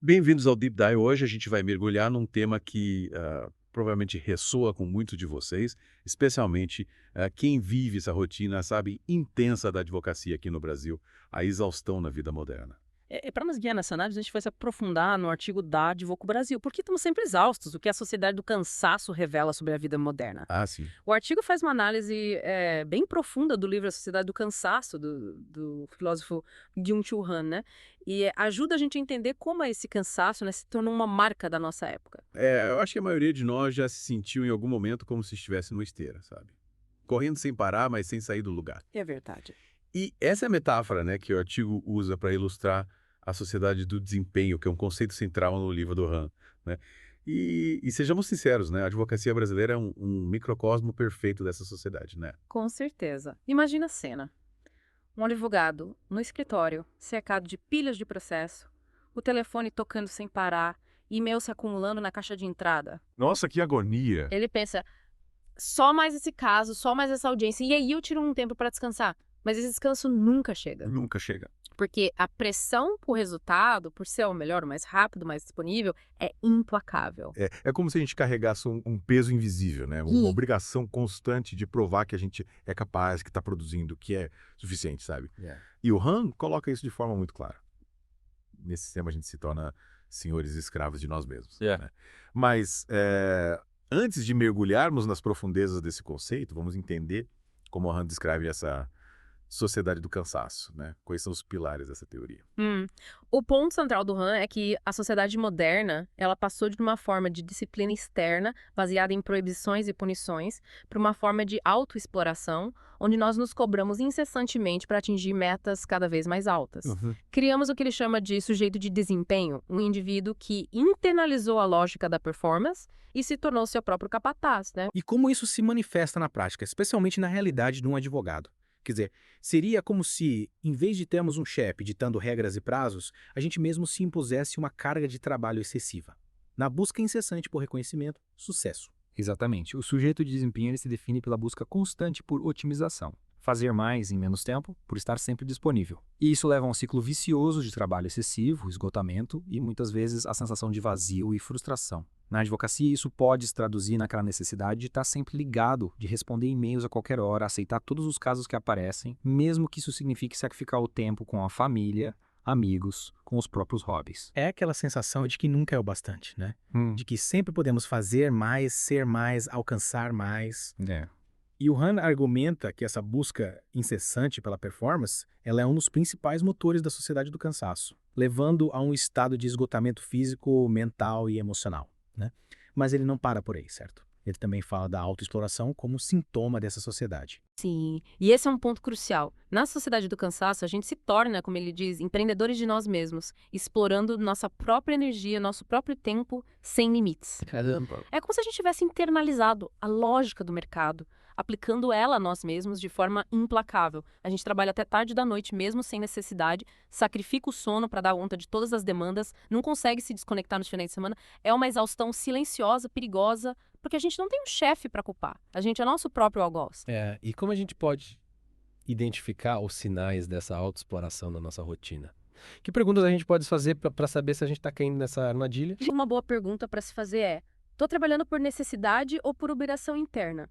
Bem-vindos ao Deep Dive. Hoje a gente vai mergulhar num tema que provavelmente ressoa com muito de vocês, especialmente quem vive essa rotina, sabe, intensa da advocacia aqui no Brasil, a exaustão na vida moderna. Para nos guiar nessa análise, a gente vai se aprofundar no artigo da Advoco Brasil, porque estamos sempre exaustos, o que a sociedade do cansaço revela sobre a vida moderna. Ah, sim. O artigo faz uma análise bem profunda do livro A Sociedade do Cansaço, do filósofo Byung-Chul Han, né? E ajuda a gente a entender como esse cansaço, né, se tornou uma marca da nossa época. Eu acho que a maioria de nós já se sentiu em algum momento como se estivesse numa esteira, sabe? Correndo sem parar, mas sem sair do lugar. É verdade. E essa é a metáfora, né, que o artigo usa para ilustrar a sociedade do desempenho, que é um conceito central no livro do Han, né? E sejamos sinceros, né, a advocacia brasileira é um microcosmo perfeito dessa sociedade, né? Com certeza. Imagina a cena. Um advogado no escritório, cercado de pilhas de processo, o telefone tocando sem parar, e-mail se acumulando na caixa de entrada. Nossa, que agonia! Ele pensa, só mais esse caso, só mais essa audiência, e aí eu tiro um tempo para descansar. Mas esse descanso nunca chega, Nunca chega. porque a pressão por resultado, por ser o melhor, o mais rápido, o mais disponível, é implacável. É como se a gente carregasse um peso invisível, né? Uma E obrigação constante de provar que a gente é capaz, que está produzindo, que é suficiente, sabe? E o Han coloca isso de forma muito clara. Nesse sistema a gente se torna senhores escravos de nós mesmos. É. Né? Mas antes de mergulharmos nas profundezas desse conceito, vamos entender como o Han descreve essa sociedade do cansaço, né? Quais são os pilares dessa teoria? o ponto central do Han é que a sociedade moderna, ela passou de uma forma de disciplina externa, baseada em proibições e punições, para uma forma de autoexploração, onde nós nos cobramos incessantemente para atingir metas cada vez mais altas. Uhum. Criamos o que ele chama de sujeito de desempenho, um indivíduo que internalizou a lógica da performance e se tornou seu próprio capataz, né? E como isso se manifesta na prática, especialmente na realidade de um advogado? Quer dizer, seria como se, em vez de termos um chefe ditando regras e prazos, a gente mesmo se impusesse uma carga de trabalho excessiva, na busca incessante por reconhecimento, sucesso. Exatamente. O sujeito de desempenho ele se define pela busca constante por otimização. Fazer mais em menos tempo, por estar sempre disponível. E isso leva a um ciclo vicioso de trabalho excessivo, esgotamento e muitas vezes a sensação de vazio e frustração. Na advocacia, isso pode se traduzir naquela necessidade de estar sempre ligado, de responder e-mails a qualquer hora, aceitar todos os casos que aparecem, mesmo que isso signifique sacrificar o tempo com a família, amigos, com os próprios hobbies. É aquela sensação de que nunca é o bastante, né? Hum, De que sempre podemos fazer mais, ser mais, alcançar mais. é. E o Han argumenta que essa busca incessante pela performance, ela é um dos principais motores da sociedade do cansaço, levando a um estado de esgotamento físico, mental e emocional, né? Mas ele não para por aí, certo? Ele também fala da autoexploração como sintoma dessa sociedade. Sim, e esse é um ponto crucial. Na sociedade do cansaço, a gente se torna, como ele diz, empreendedores de nós mesmos, explorando nossa própria energia, nosso próprio tempo, sem limites. Caramba. É como se a gente tivesse internalizado a lógica do mercado, aplicando ela a nós mesmos de forma implacável. A gente trabalha até tarde da noite, mesmo sem necessidade, sacrifica o sono para dar conta de todas as demandas, não consegue se desconectar nos finais de semana. É uma exaustão silenciosa, perigosa, porque a gente não tem um chefe para culpar. A gente é nosso próprio algoz. E como a gente pode identificar os sinais dessa autoexploração na nossa rotina? Que perguntas a gente pode fazer para saber se a gente está caindo nessa armadilha? Uma boa pergunta para se fazer é: tô trabalhando por necessidade ou por obrigação interna?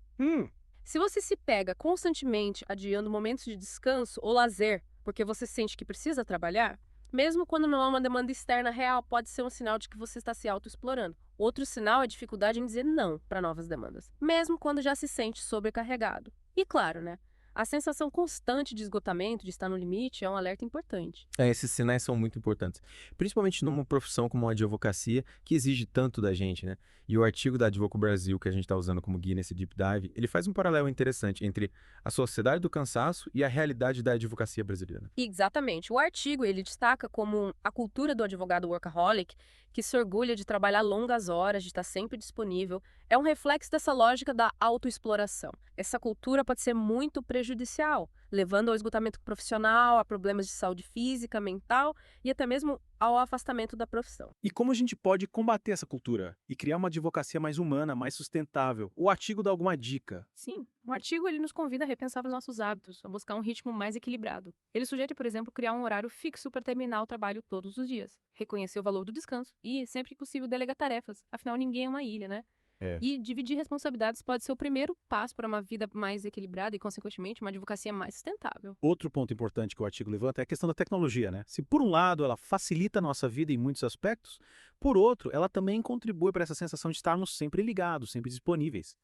Se você se pega constantemente adiando momentos de descanso ou lazer porque você sente que precisa trabalhar, mesmo quando não há uma demanda externa real, pode ser um sinal de que você está se autoexplorando. Outro sinal é a dificuldade em dizer não para novas demandas, mesmo quando já se sente sobrecarregado. E claro, né? A sensação constante de esgotamento, de estar no limite, é um alerta importante. Esses sinais são muito importantes, principalmente numa profissão como a advocacia, que exige tanto da gente, né? E o artigo da Advoco Brasil, que a gente está usando como guia nesse deep dive, ele faz um paralelo interessante entre a sociedade do cansaço e a realidade da advocacia brasileira. Exatamente. O artigo ele destaca como a cultura do advogado workaholic, que se orgulha de trabalhar longas horas, de estar sempre disponível, é um reflexo dessa lógica da autoexploração. Essa cultura pode ser muito prejudicial, levando ao esgotamento profissional, a problemas de saúde física, mental e até mesmo ao afastamento da profissão. E como a gente pode combater essa cultura e criar uma advocacia mais humana, mais sustentável? O artigo dá alguma dica? Sim, o artigo ele nos convida a repensar os nossos hábitos, a buscar um ritmo mais equilibrado. Ele sugere, por exemplo, criar um horário fixo para terminar o trabalho todos os dias, reconhecer o valor do descanso e, sempre que possível, delegar tarefas. Afinal, ninguém é uma ilha, né? E dividir responsabilidades pode ser o primeiro passo para uma vida mais equilibrada e, consequentemente, uma advocacia mais sustentável. Outro ponto importante que o artigo levanta é a questão da tecnologia, né? Se por um lado ela facilita a nossa vida em muitos aspectos, por outro, ela também contribui para essa sensação de estarmos sempre ligados, sempre disponíveis.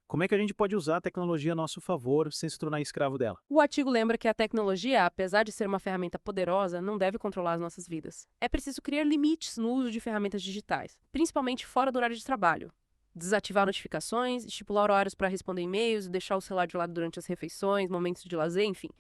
Como é que a gente pode usar a tecnologia a nosso favor sem se tornar escravo dela? O artigo lembra que a tecnologia, apesar de ser uma ferramenta poderosa, não deve controlar as nossas vidas. É preciso criar limites no uso de ferramentas digitais, principalmente fora do horário de trabalho. Desativar notificações, estipular horários para responder e-mails, deixar o celular de lado durante as refeições, momentos de lazer, enfim.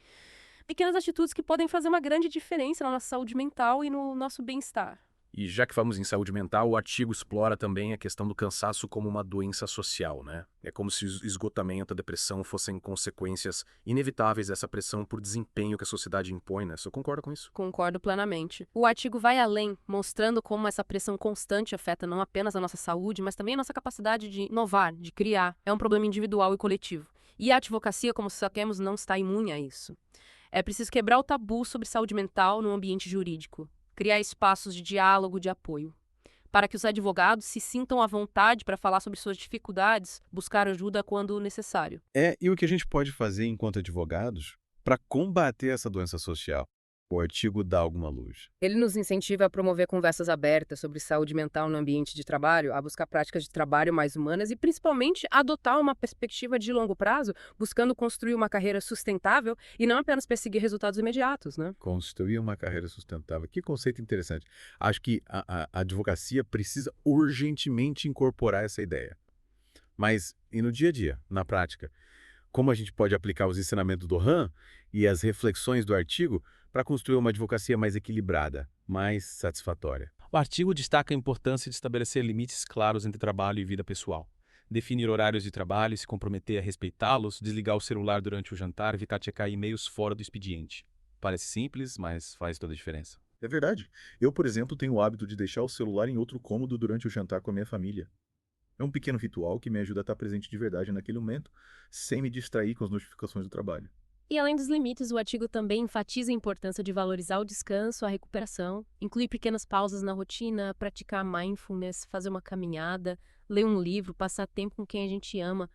Pequenas atitudes que podem fazer uma grande diferença na nossa saúde mental e no nosso bem-estar. E já que falamos em saúde mental, o artigo explora também a questão do cansaço como uma doença social, né? É como se o esgotamento, a depressão fossem consequências inevitáveis dessa pressão por desempenho que a sociedade impõe, né? Você concorda com isso? Concordo plenamente. O artigo vai além, mostrando como essa pressão constante afeta não apenas a nossa saúde, mas também a nossa capacidade de inovar, de criar. É um problema individual e coletivo. E a advocacia, como sabemos, não está imune a isso. É preciso quebrar o tabu sobre saúde mental no ambiente jurídico. Criar espaços de diálogo, de apoio, para que os advogados se sintam à vontade para falar sobre suas dificuldades, buscar ajuda quando necessário. E o que a gente pode fazer enquanto advogados para combater essa doença social? O artigo dá alguma luz. Ele nos incentiva a promover conversas abertas sobre saúde mental no ambiente de trabalho, a buscar práticas de trabalho mais humanas e, principalmente, adotar uma perspectiva de longo prazo, buscando construir uma carreira sustentável e não apenas perseguir resultados imediatos, né? Construir uma carreira sustentável. Que conceito interessante. Acho que a advocacia precisa urgentemente incorporar essa ideia. Mas, e no dia a dia, na prática? Como a gente pode aplicar os ensinamentos do Han e as reflexões do artigo para construir uma advocacia mais equilibrada, mais satisfatória? O artigo destaca a importância de estabelecer limites claros entre trabalho e vida pessoal. Definir horários de trabalho, se comprometer a respeitá-los, desligar o celular durante o jantar, evitar checar e-mails fora do expediente. Parece simples, mas faz toda a diferença. É verdade. Eu, por exemplo, tenho o hábito de deixar o celular em outro cômodo durante o jantar com a minha família. É um pequeno ritual que me ajuda a estar presente de verdade naquele momento, sem me distrair com as notificações do trabalho. E além dos limites, o artigo também enfatiza a importância de valorizar o descanso, a recuperação, incluir pequenas pausas na rotina, praticar mindfulness, fazer uma caminhada, ler um livro, passar tempo com quem a gente ama.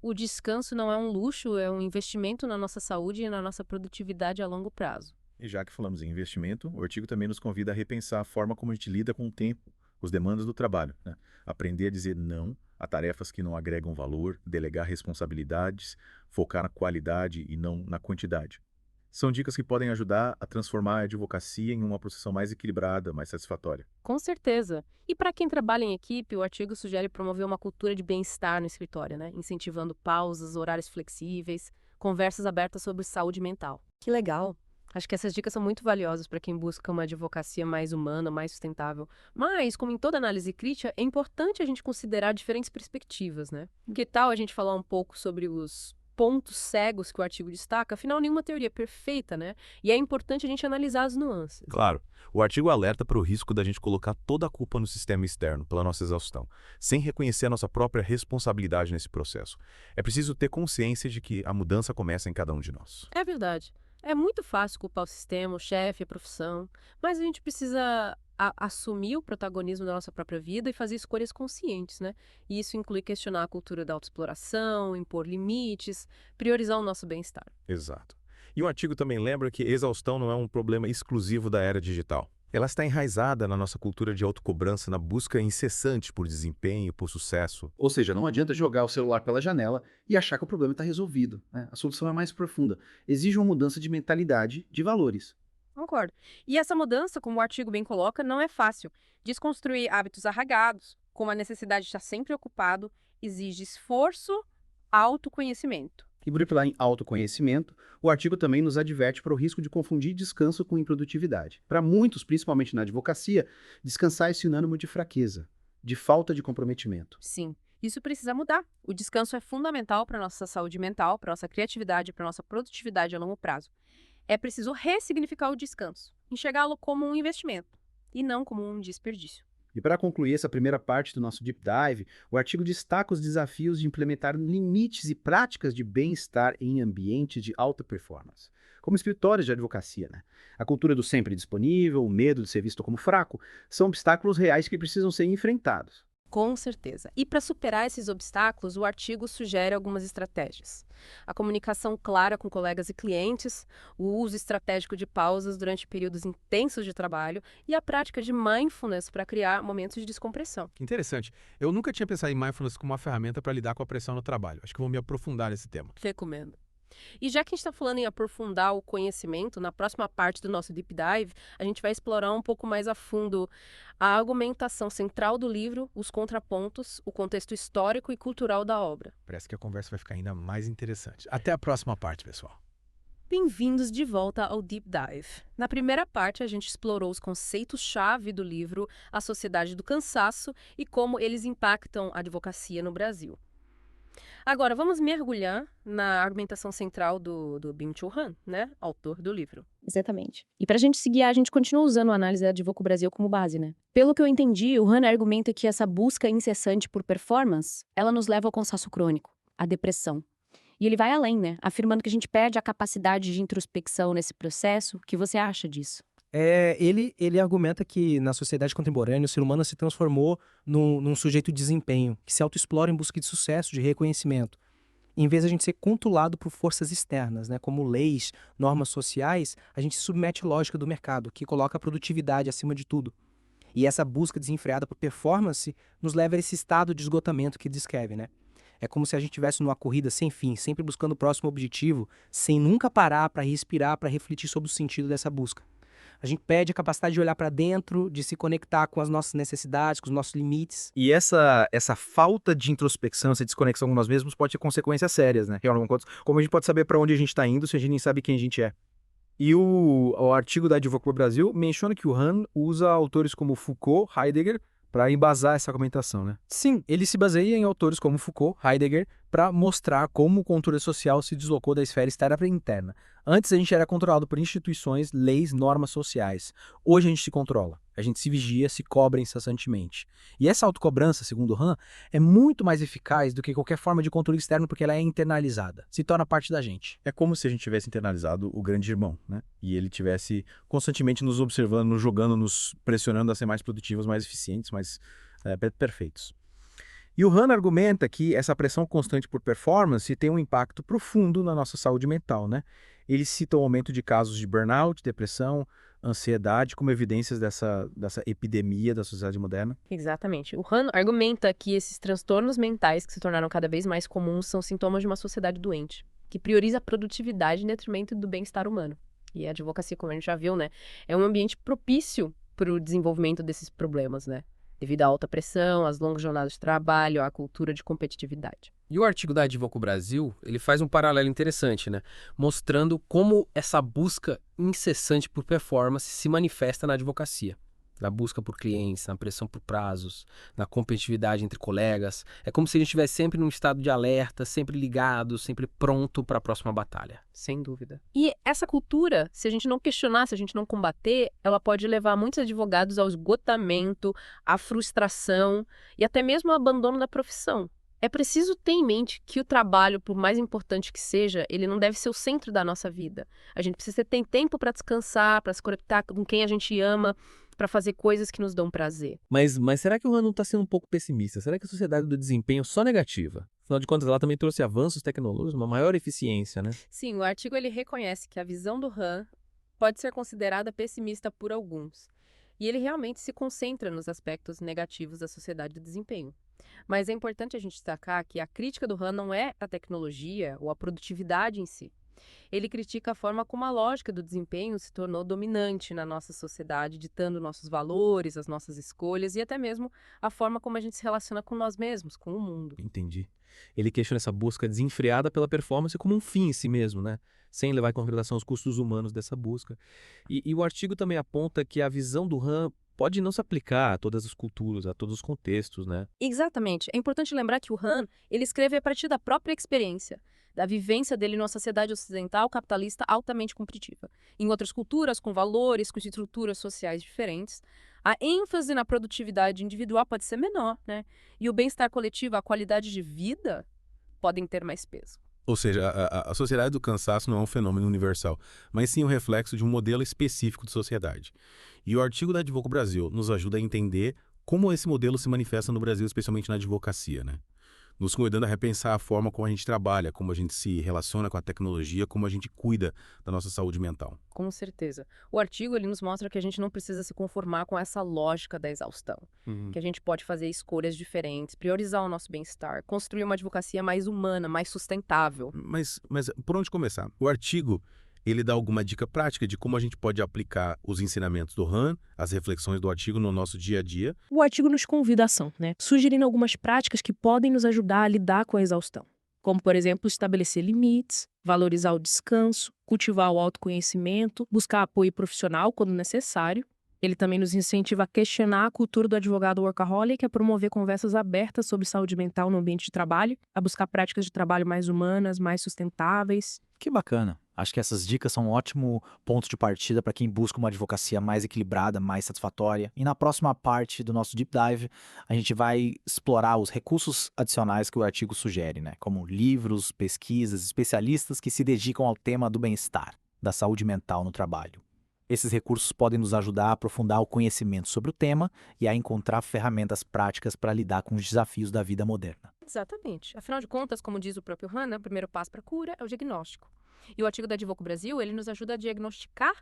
O descanso não é um luxo, é um investimento na nossa saúde e na nossa produtividade a longo prazo. E já que falamos em investimento, o artigo também nos convida a repensar a forma como a gente lida com o tempo, os demandas do trabalho, né? Aprender a dizer não a tarefas que não agregam valor, delegar responsabilidades, focar na qualidade e não na quantidade. São dicas que podem ajudar a transformar a advocacia em uma profissão mais equilibrada, mais satisfatória. Com certeza. E para quem trabalha em equipe, o artigo sugere promover uma cultura de bem-estar no escritório, né? Incentivando pausas, horários flexíveis, conversas abertas sobre saúde mental. Que legal! Acho que essas dicas são muito valiosas para quem busca uma advocacia mais humana, mais sustentável. Mas, como em toda análise crítica, é importante a gente considerar diferentes perspectivas, né? Que tal a gente falar um pouco sobre os pontos cegos que o artigo destaca? Afinal, nenhuma teoria é perfeita, né? E é importante a gente analisar as nuances. Claro, o artigo alerta para o risco da gente colocar toda a culpa no sistema externo, pela nossa exaustão, sem reconhecer a nossa própria responsabilidade nesse processo. É preciso ter consciência de que a mudança começa em cada um de nós. É verdade. É muito fácil culpar o sistema, o chefe, a profissão, mas a gente precisa assumir o protagonismo da nossa própria vida e fazer escolhas conscientes, né? E isso inclui questionar a cultura da autoexploração, impor limites, priorizar o nosso bem-estar. Exato. E o artigo também lembra que exaustão não é um problema exclusivo da era digital. Ela está enraizada na nossa cultura de autocobrança, na busca incessante por desempenho, por sucesso. Ou seja, não adianta jogar o celular pela janela e achar que o problema está resolvido, né? A solução é mais profunda. Exige uma mudança de mentalidade, de valores. Concordo. E essa mudança, como o artigo bem coloca, não é fácil. Desconstruir hábitos arraigados, como a necessidade de estar sempre ocupado, exige esforço, autoconhecimento. E por falar em autoconhecimento, o artigo também nos adverte para o risco de confundir descanso com improdutividade. Para muitos, principalmente na advocacia, descansar é sinônimo de fraqueza, de falta de comprometimento. Sim, isso precisa mudar. O descanso é fundamental para a nossa saúde mental, para a nossa criatividade, para a nossa produtividade a longo prazo. É preciso ressignificar o descanso, enxergá-lo como um investimento. e não como um desperdício. E para concluir essa primeira parte do nosso Deep Dive, o artigo destaca os desafios de implementar limites e práticas de bem-estar em ambientes de alta performance, como escritórios de advocacia, né? A cultura do sempre disponível, o medo de ser visto como fraco, são obstáculos reais que precisam ser enfrentados. Com certeza. E para superar esses obstáculos, o artigo sugere algumas estratégias. A comunicação clara com colegas e clientes, o uso estratégico de pausas durante períodos intensos de trabalho e a prática de mindfulness para criar momentos de descompressão. Que interessante. Eu nunca tinha pensado em mindfulness como uma ferramenta para lidar com a pressão no trabalho. Acho que vou me aprofundar nesse tema. Recomendo. E já que a gente está falando em aprofundar o conhecimento, na próxima parte do nosso Deep Dive, a gente vai explorar um pouco mais a fundo a argumentação central do livro, os contrapontos, o contexto histórico e cultural da obra. Parece que a conversa vai ficar ainda mais interessante. Até a próxima parte, pessoal. Bem-vindos de volta ao Deep Dive. Na primeira parte, a gente explorou os conceitos-chave do livro A Sociedade do Cansaço e como eles impactam a advocacia no Brasil. Agora, vamos mergulhar na argumentação central do Byung-Chul Han, né? Autor do livro. Exatamente. E pra gente se guiar, a gente continua usando a análise da Advoco Brasil como base, né? Pelo que eu entendi, o Han argumenta que essa busca incessante por performance, ela nos leva ao cansaço crônico, à depressão. E ele vai além, né? Afirmando que a gente perde a capacidade de introspecção nesse processo. O que você acha disso? Ele argumenta que na sociedade contemporânea o ser humano se transformou num sujeito de desempenho, que se autoexplora em busca de sucesso, de reconhecimento. Em vez de a gente ser controlado por forças externas, né, como leis, normas sociais, a gente se submete à lógica do mercado, que coloca a produtividade acima de tudo. E essa busca desenfreada por performance nos leva a esse estado de esgotamento que descreve, né? É como se a gente estivesse numa corrida sem fim, sempre buscando o próximo objetivo, sem nunca parar para respirar, para refletir sobre o sentido dessa busca. A gente perde a capacidade de olhar para dentro, de se conectar com as nossas necessidades, com os nossos limites. E essa falta de introspecção, essa desconexão com nós mesmos pode ter consequências sérias, né? Como a gente pode saber para onde a gente está indo se a gente nem sabe quem a gente é? E o artigo da Advoco Brasil menciona que o Han usa autores como Foucault, Heidegger, para embasar essa argumentação, né? Sim, ele se baseia em autores como Foucault, Heidegger, para mostrar como o controle social se deslocou da esfera externa para a interna. Antes a gente era controlado por instituições, leis, normas sociais. Hoje a gente se controla, a gente se vigia, se cobra incessantemente. E essa autocobrança, segundo Han, é muito mais eficaz do que qualquer forma de controle externo porque ela é internalizada, se torna parte da gente. É como se a gente tivesse internalizado o grande irmão, né? E ele tivesse constantemente nos observando, nos jogando, nos pressionando a ser mais produtivos, mais eficientes, mais perfeitos. E o Han argumenta que essa pressão constante por performance tem um impacto profundo na nossa saúde mental, né? Ele cita o aumento de casos de burnout, depressão, ansiedade como evidências dessa epidemia da sociedade moderna. Exatamente. O Han argumenta que esses transtornos mentais que se tornaram cada vez mais comuns são sintomas de uma sociedade doente, que prioriza a produtividade em detrimento do bem-estar humano. E a advocacia, como a gente já viu, né, é um ambiente propício para o desenvolvimento desses problemas, né? Devido à alta pressão, às longas jornadas de trabalho, à cultura de competitividade. E o artigo da Advoco Brasil, ele faz um paralelo interessante, né? Mostrando como essa busca incessante por performance se manifesta na advocacia. Na busca por clientes, na pressão por prazos, na competitividade entre colegas. É como se a gente estivesse sempre num estado de alerta, sempre ligado, sempre pronto para a próxima batalha. Sem dúvida. E essa cultura, se a gente não questionar, se a gente não combater, ela pode levar muitos advogados ao esgotamento, à frustração e até mesmo ao abandono da profissão. É preciso ter em mente que o trabalho, por mais importante que seja, ele não deve ser o centro da nossa vida. A gente precisa ter tempo para descansar, para se conectar com quem a gente ama, para fazer coisas que nos dão prazer. Mas será que o Han não está sendo um pouco pessimista? Será que a sociedade do desempenho é só negativa? Afinal de contas, ela também trouxe avanços tecnológicos, uma maior eficiência, né? Sim, o artigo ele reconhece que a visão do Han pode ser considerada pessimista por alguns. E ele realmente se concentra nos aspectos negativos da sociedade do desempenho. Mas é importante a gente destacar que a crítica do Han não é a tecnologia ou a produtividade em si. Ele critica a forma como a lógica do desempenho se tornou dominante na nossa sociedade, ditando nossos valores, as nossas escolhas e até mesmo a forma como a gente se relaciona com nós mesmos, com o mundo. Entendi. Ele questiona essa busca desenfreada pela performance como um fim em si mesmo, né? Sem levar em consideração os custos humanos dessa busca. E o artigo também aponta que a visão do Han pode não se aplicar a todas as culturas, a todos os contextos, né? Exatamente. É importante lembrar que o Han, ele escreve a partir da própria experiência, da vivência dele numa sociedade ocidental capitalista altamente competitiva. Em outras culturas, com valores, com estruturas sociais diferentes, A ênfase na produtividade individual pode ser menor, né? E o bem-estar coletivo, a qualidade de vida, podem ter mais peso. Ou seja, a sociedade do cansaço não é um fenômeno universal, mas sim um reflexo de um modelo específico de sociedade. E o artigo da Advoco Brasil nos ajuda a entender como esse modelo se manifesta no Brasil, especialmente na advocacia, né? Nos convidando a repensar a forma como a gente trabalha, como a gente se relaciona com a tecnologia, como a gente cuida da nossa saúde mental. Com certeza. O artigo ele nos mostra que a gente não precisa se conformar com essa lógica da exaustão. Que a gente pode fazer escolhas diferentes, priorizar o nosso bem-estar, construir uma advocacia mais humana, mais sustentável. Mas por onde começar? O artigo, ele dá alguma dica prática de como a gente pode aplicar os ensinamentos do Han, as reflexões do artigo no nosso dia a dia. O artigo nos convida à ação, né? Sugerindo algumas práticas que podem nos ajudar a lidar com a exaustão. Como, por exemplo, estabelecer limites, valorizar o descanso, cultivar o autoconhecimento, buscar apoio profissional quando necessário. Ele também nos incentiva a questionar a cultura do advogado workaholic, a promover conversas abertas sobre saúde mental no ambiente de trabalho, a buscar práticas de trabalho mais humanas, mais sustentáveis. Que bacana. Acho que essas dicas são um ótimo ponto de partida para quem busca uma advocacia mais equilibrada, mais satisfatória. E na próxima parte do nosso Deep Dive, a gente vai explorar os recursos adicionais que o artigo sugere, né? Como livros, pesquisas, especialistas que se dedicam ao tema do bem-estar, da saúde mental no trabalho. Esses recursos podem nos ajudar a aprofundar o conhecimento sobre o tema e a encontrar ferramentas práticas para lidar com os desafios da vida moderna. Exatamente. Afinal de contas, como diz o próprio Han, o primeiro passo para a cura é o diagnóstico. E o artigo da Advoco Brasil, ele nos ajuda a diagnosticar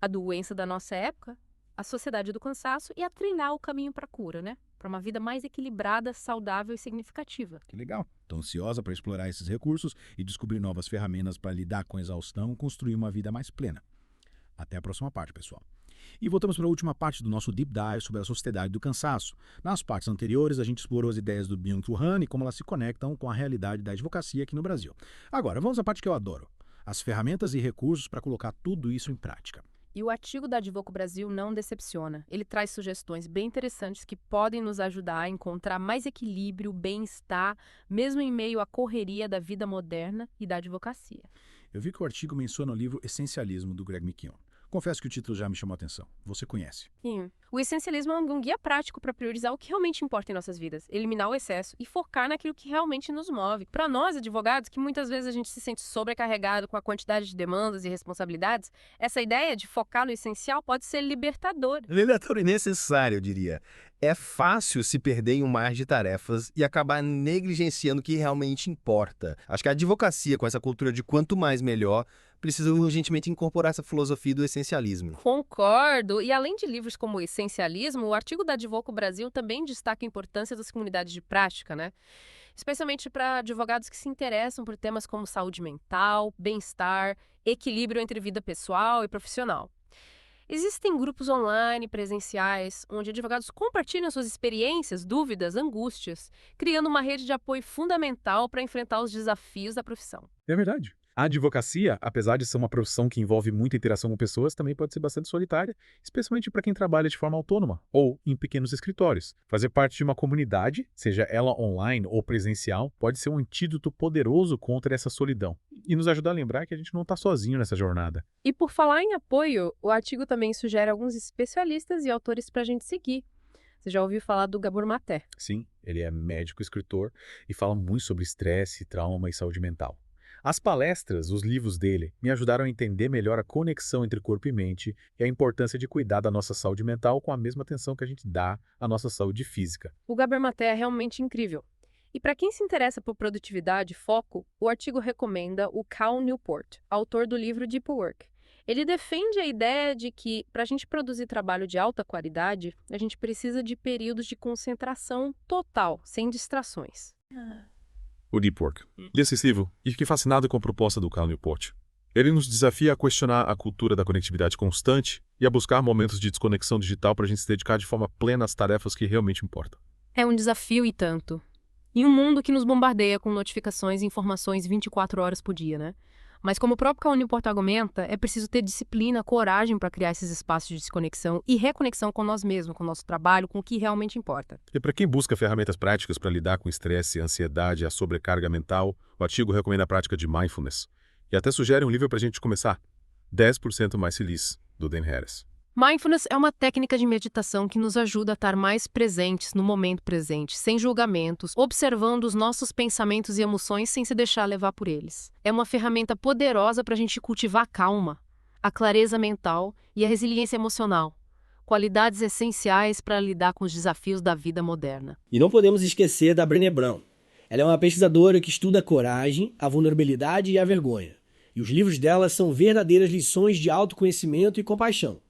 a doença da nossa época, a sociedade do cansaço e a trilhar o caminho para a cura, né? Para uma vida mais equilibrada, saudável e significativa. Que legal. Estou ansiosa para explorar esses recursos e descobrir novas ferramentas para lidar com a exaustão e construir uma vida mais plena. Até a próxima parte, pessoal. E voltamos para a última parte do nosso Deep Dive sobre a sociedade do cansaço. Nas partes anteriores, a gente explorou as ideias do Byung-Chul Han e como elas se conectam com a realidade da advocacia aqui no Brasil. Agora, vamos à parte que eu adoro. As ferramentas e recursos para colocar tudo isso em prática. E o artigo da Advoco Brasil não decepciona. Ele traz sugestões bem interessantes que podem nos ajudar a encontrar mais equilíbrio, bem-estar, mesmo em meio à correria da vida moderna e da advocacia. Eu vi que o artigo menciona o livro Essencialismo, do Greg McKeown. Confesso que o título já me chamou a atenção. Você conhece. Sim. O essencialismo é um guia prático para priorizar o que realmente importa em nossas vidas, eliminar o excesso e focar naquilo que realmente nos move. Para nós, advogados, que muitas vezes a gente se sente sobrecarregado com a quantidade de demandas e responsabilidades, essa ideia de focar no essencial pode ser libertadora. Libertador e necessário, eu diria. É fácil se perder em um mar de tarefas e acabar negligenciando o que realmente importa. Acho que a advocacia, com essa cultura de quanto mais melhor, precisa urgentemente incorporar essa filosofia do essencialismo. Concordo. E além de livros como o Essencialismo, o artigo da Advoco Brasil também destaca a importância das comunidades de prática, né? Especialmente para advogados que se interessam por temas como saúde mental, bem-estar, equilíbrio entre vida pessoal e profissional. Existem grupos online, presenciais, onde advogados compartilham suas experiências, dúvidas, angústias, criando uma rede de apoio fundamental para enfrentar os desafios da profissão. É verdade. A advocacia, apesar de ser uma profissão que envolve muita interação com pessoas, também pode ser bastante solitária, especialmente para quem trabalha de forma autônoma ou em pequenos escritórios. Fazer parte de uma comunidade, seja ela online ou presencial, pode ser um antídoto poderoso contra essa solidão e nos ajudar a lembrar que a gente não está sozinho nessa jornada. E por falar em apoio, o artigo também sugere alguns especialistas e autores para a gente seguir. Você já ouviu falar do Gabor Maté? Sim, ele é médico, escritor e fala muito sobre estresse, trauma e saúde mental. As palestras, os livros dele, me ajudaram a entender melhor a conexão entre corpo e mente e a importância de cuidar da nossa saúde mental com a mesma atenção que a gente dá à nossa saúde física. O Gabor Maté é realmente incrível. E para quem se interessa por produtividade e foco, o artigo recomenda o Cal Newport, autor do livro Deep Work. Ele defende a ideia de que, para a gente produzir trabalho de alta qualidade, a gente precisa de períodos de concentração total, sem distrações. O Deep Work. Li esse livro e fiquei fascinado com a proposta do Cal Newport. Ele nos desafia a questionar a cultura da conectividade constante e a buscar momentos de desconexão digital para a gente se dedicar de forma plena às tarefas que realmente importam. É um desafio e tanto. Em um mundo que nos bombardeia com notificações e informações 24 horas por dia, né? Mas como o próprio Cal Newport argumenta, é preciso ter disciplina, coragem para criar esses espaços de desconexão e reconexão com nós mesmos, com o nosso trabalho, com o que realmente importa. E para quem busca ferramentas práticas para lidar com estresse, ansiedade e a sobrecarga mental, o artigo recomenda a prática de mindfulness. E até sugere um livro para a gente começar, 10% Mais Feliz, do Dan Harris. Mindfulness é uma técnica de meditação que nos ajuda a estar mais presentes no momento presente, sem julgamentos, observando os nossos pensamentos e emoções sem se deixar levar por eles. É uma ferramenta poderosa para a gente cultivar a calma, a clareza mental e a resiliência emocional, qualidades essenciais para lidar com os desafios da vida moderna. E não podemos esquecer da Brené Brown. Ela é uma pesquisadora que estuda a coragem, a vulnerabilidade e a vergonha. E os livros dela são verdadeiras lições de autoconhecimento e compaixão.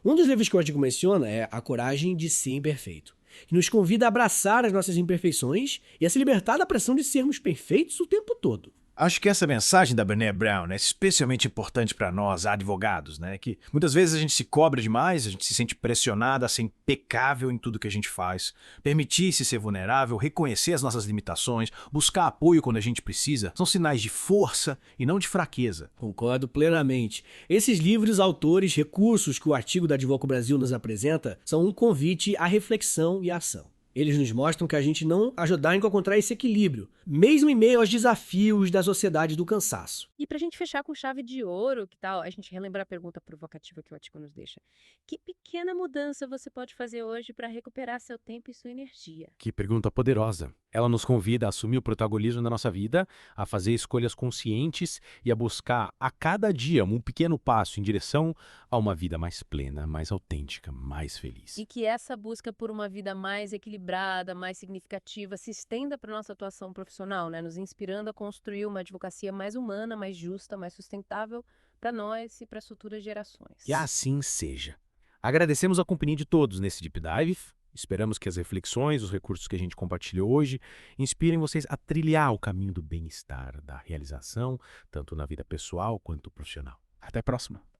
Um dos livros que o artigo menciona é A Coragem de Ser Imperfeito, que nos convida a abraçar as nossas imperfeições e a se libertar da pressão de sermos perfeitos o tempo todo. Acho que essa mensagem da Brené Brown é especialmente importante para nós, advogados, né? Que muitas vezes a gente se cobra demais, a gente se sente pressionado a ser impecável em tudo que a gente faz. Permitir-se ser vulnerável, reconhecer as nossas limitações, buscar apoio quando a gente precisa, são sinais de força e não de fraqueza. Concordo plenamente. Esses livros, autores, recursos que o artigo da Advoco Brasil nos apresenta são um convite à reflexão e à ação. Eles nos mostram que a gente não ajuda a encontrar esse equilíbrio, mesmo em meio aos desafios da sociedade do cansaço. E pra gente fechar com chave de ouro, que tal a gente relembrar a pergunta provocativa que o artigo nos deixa? Que pequena mudança você pode fazer hoje para recuperar seu tempo e sua energia? Que pergunta poderosa. Ela nos convida a assumir o protagonismo da nossa vida, a fazer escolhas conscientes e a buscar a cada dia um pequeno passo em direção a uma vida mais plena, mais autêntica, mais feliz. E que essa busca por uma vida mais equilibrada, mais significativa, se estenda para nossa atuação profissional, né? Nos inspirando a construir uma advocacia mais humana, mais justa, mais sustentável para nós e para as futuras gerações. Que assim seja. Agradecemos a companhia de todos nesse Deep Dive. Esperamos que as reflexões, os recursos que a gente compartilhou hoje, inspirem vocês a trilhar o caminho do bem-estar, da realização, tanto na vida pessoal quanto profissional. Até a próxima!